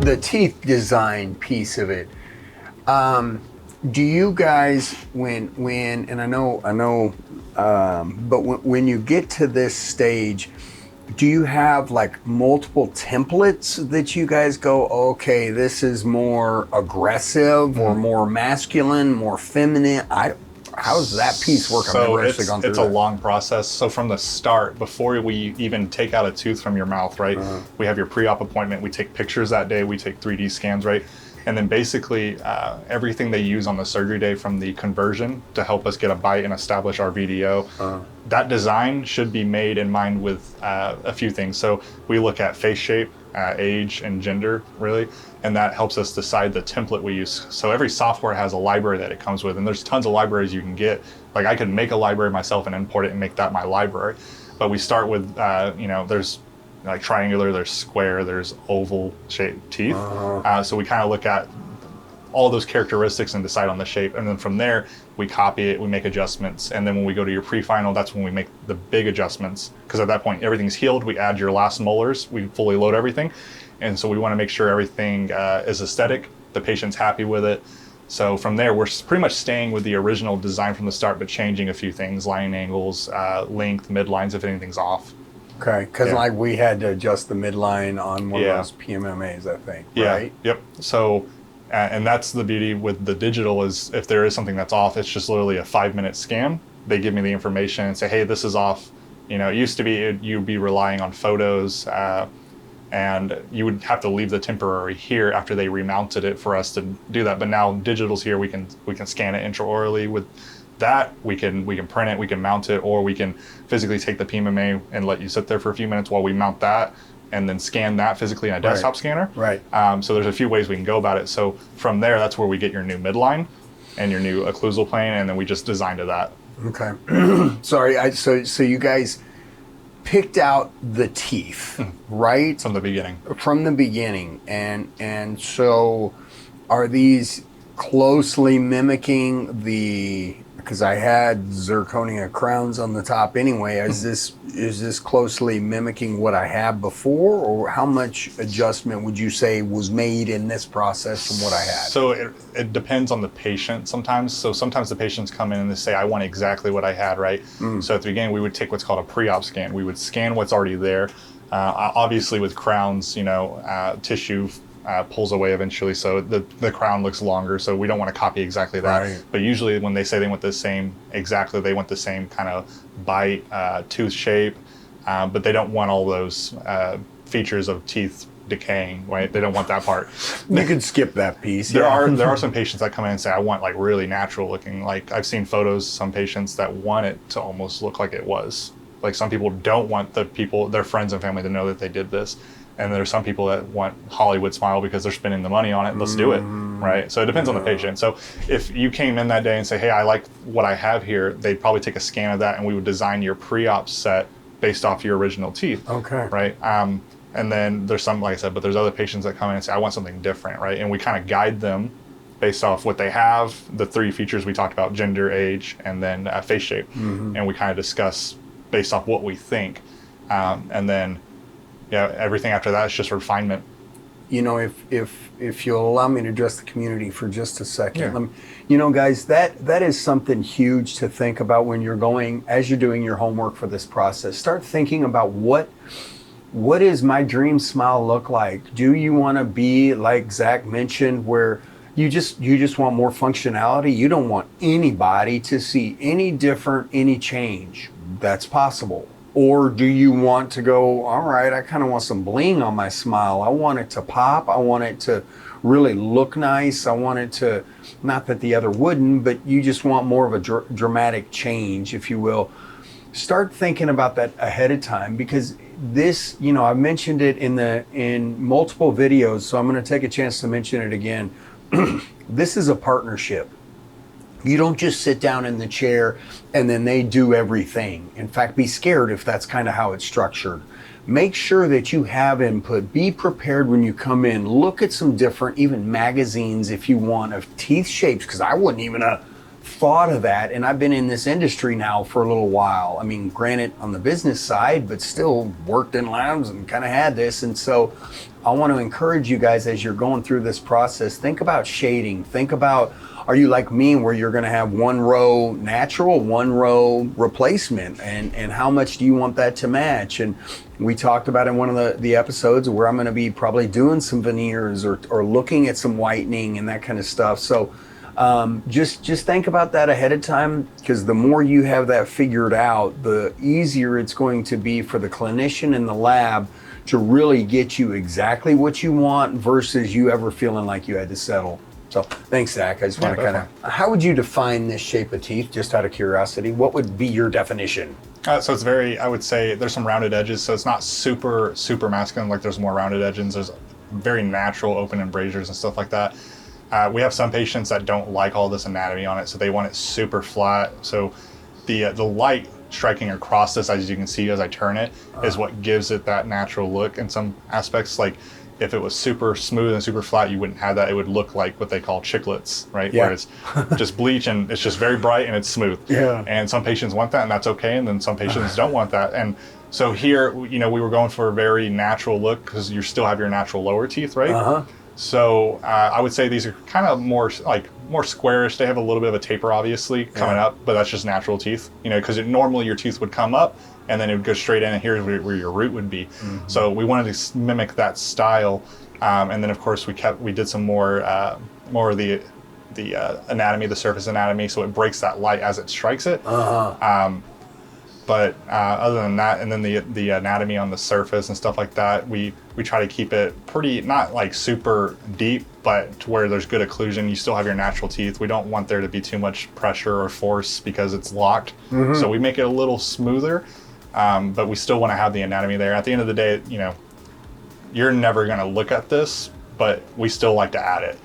the teeth design piece of it. Do you guys, when and I know, but when you get to this stage, do you have like multiple templates that you guys go, okay, this is more aggressive or more masculine, more feminine? How does that piece work? So it's a long process. So from the start, before we even take out a tooth from your mouth, right? We have your pre-op appointment. We take pictures that day. We take 3D scans, right? And then basically everything they use on the surgery day, from the conversion to help us get a bite and establish our VDO, that design should be made in mind with a few things. So we look at face shape, age, and gender, really, and that helps us decide the template we use. So every software has a library that it comes with, and there's tons of libraries you can get. Like I could make a library myself and import it and make that my library. But we start with, there's like triangular, there's square, there's oval shaped teeth. So we kind of look at all those characteristics and decide on the shape. And then from there, we copy it, we make adjustments. And then when we go to your pre-final, that's when we make the big adjustments. Because at that point, everything's healed. We add your last molars, we fully load everything. And so we want to make sure everything is aesthetic, the patient's happy with it. So from there, we're pretty much staying with the original design from the start, but changing a few things, line angles, length, midlines, if anything's off. Okay, because like we had to adjust the midline on one of those PMMAs, I think, right? Yep. So, and that's the beauty with the digital, is if there is something that's off, it's just literally a 5-minute scan. They give me the information and say, hey, this is off. You know, it used to be you'd be relying on photos, and you would have to leave the temporary here after they remounted it for us to do that. But now digital's here, we can scan it intraorally. With that, we can print it, we can mount it, or we can physically take the PMMA and let you sit there for a few minutes while we mount that, and then scan that physically in a desktop scanner. Right. So there's a few ways we can go about it. So from there, that's where we get your new midline and your new occlusal plane, and then we just design to that. Okay. Sorry. So you guys picked out the teeth, right? From the beginning. From the beginning, and so are these closely mimicking the? Because I had zirconia crowns on the top anyway. Is this closely mimicking what I had before, or how much adjustment would you say was made in this process from what I had? So it depends on the patient sometimes. So sometimes the patients come in and they say, I want exactly what I had, right? So at the beginning, we would take what's called a pre-op scan. We would scan what's already there. Obviously with crowns, tissue pulls away eventually, so the crown looks longer, so we don't want to copy exactly that. Right. But usually when they say they want the same kind of bite, tooth shape, but they don't want all those features of teeth decaying, right? They don't want that part. You could skip that piece. There are some patients that come in and say, I want like really natural looking. Like I've seen photos, some patients that want it to almost look like it was. Like some people don't want their friends and family to know that they did this. And there's some people that want Hollywood smile because they're spending the money on it. Let's do it, right? So it depends on the patient. So if you came in that day and say, hey, I like what I have here, they'd probably take a scan of that, and we would design your pre-op set based off your original teeth. Okay. Right? And then there's some, like I said, but there's other patients that come in and say, I want something different, right? And we kind of guide them based off what they have, the 3 features we talked about, gender, age, and then face shape. And we kind of discuss based off what we think. And then everything after that is just refinement. If you'll allow me to address the community for just a second. Guys, that is something huge to think about when you're going, as you're doing your homework for this process. Start thinking about what does my dream smile look like? Do you want to be like Zach mentioned, where you just want more functionality? You don't want anybody to see any change. That's possible. Or do you want to go, all right, I kind of want some bling on my smile. I want it to pop. I want it to really look nice. I want it to, not that the other wouldn't, but you just want more of a dramatic change, if you will. Start thinking about that ahead of time, because this, I've mentioned it in multiple videos, so I'm going to take a chance to mention it again. This is a partnership. You don't just sit down in the chair and then they do everything. In fact, be scared if that's kind of how it's structured. Make sure that you have input. Be prepared when you come in. Look at some different, even magazines if you want, of teeth shapes, because I wouldn't even have thought of that, and I've been in this industry now for a little while. I mean, granted on the business side, but still worked in labs and kind of had this. And so I want to encourage you guys as you're going through this process, think about shading. Think about, are you like me where you're going to have one row natural, one row replacement, and how much do you want that to match? And we talked about in one of the episodes where I'm going to be probably doing some veneers or looking at some whitening and that kind of stuff. So just think about that ahead of time, because the more you have that figured out, the easier it's going to be for the clinician in the lab to really get you exactly what you want versus you ever feeling like you had to settle. So thanks, Zach. I just want to kind of, how would you define this shape of teeth, just out of curiosity? What would be your definition? So it's very, I would say there's some rounded edges, so it's not super masculine, like there's more rounded edges. There's very natural open embrasures and stuff like that. We have some patients that don't like all this anatomy on it, so they want it super flat. So the light striking across this, as you can see as I turn it, is what gives it that natural look in some aspects. Like if it was super smooth and super flat, you wouldn't have that. It would look like what they call chiclets, right? Yeah. Where it's just bleach and it's just very bright and it's smooth. Yeah. And some patients want that, and that's okay. And then some patients don't want that. And so here, we were going for a very natural look because you still have your natural lower teeth, right? So I would say these are kind of more squarish. They have a little bit of a taper, obviously, coming up, but that's just natural teeth, because normally your teeth would come up and then it would go straight in, and here's where your root would be. So we wanted to mimic that style, and then of course we did some more of the anatomy, the surface anatomy, so it breaks that light as it strikes it. But other than that, and then the anatomy on the surface and stuff like that, we try to keep it pretty, not like super deep, but to where there's good occlusion. You still have your natural teeth. We don't want there to be too much pressure or force because it's locked. So we make it a little smoother, but we still want to have the anatomy there. At the end of the day, you're never going to look at this, but we still like to add it.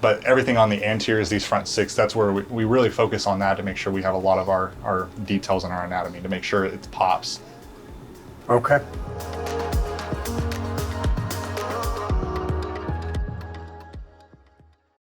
But everything on the anteriors, these front six, that's where we really focus on that to make sure we have a lot of our details in our anatomy to make sure it pops. Okay.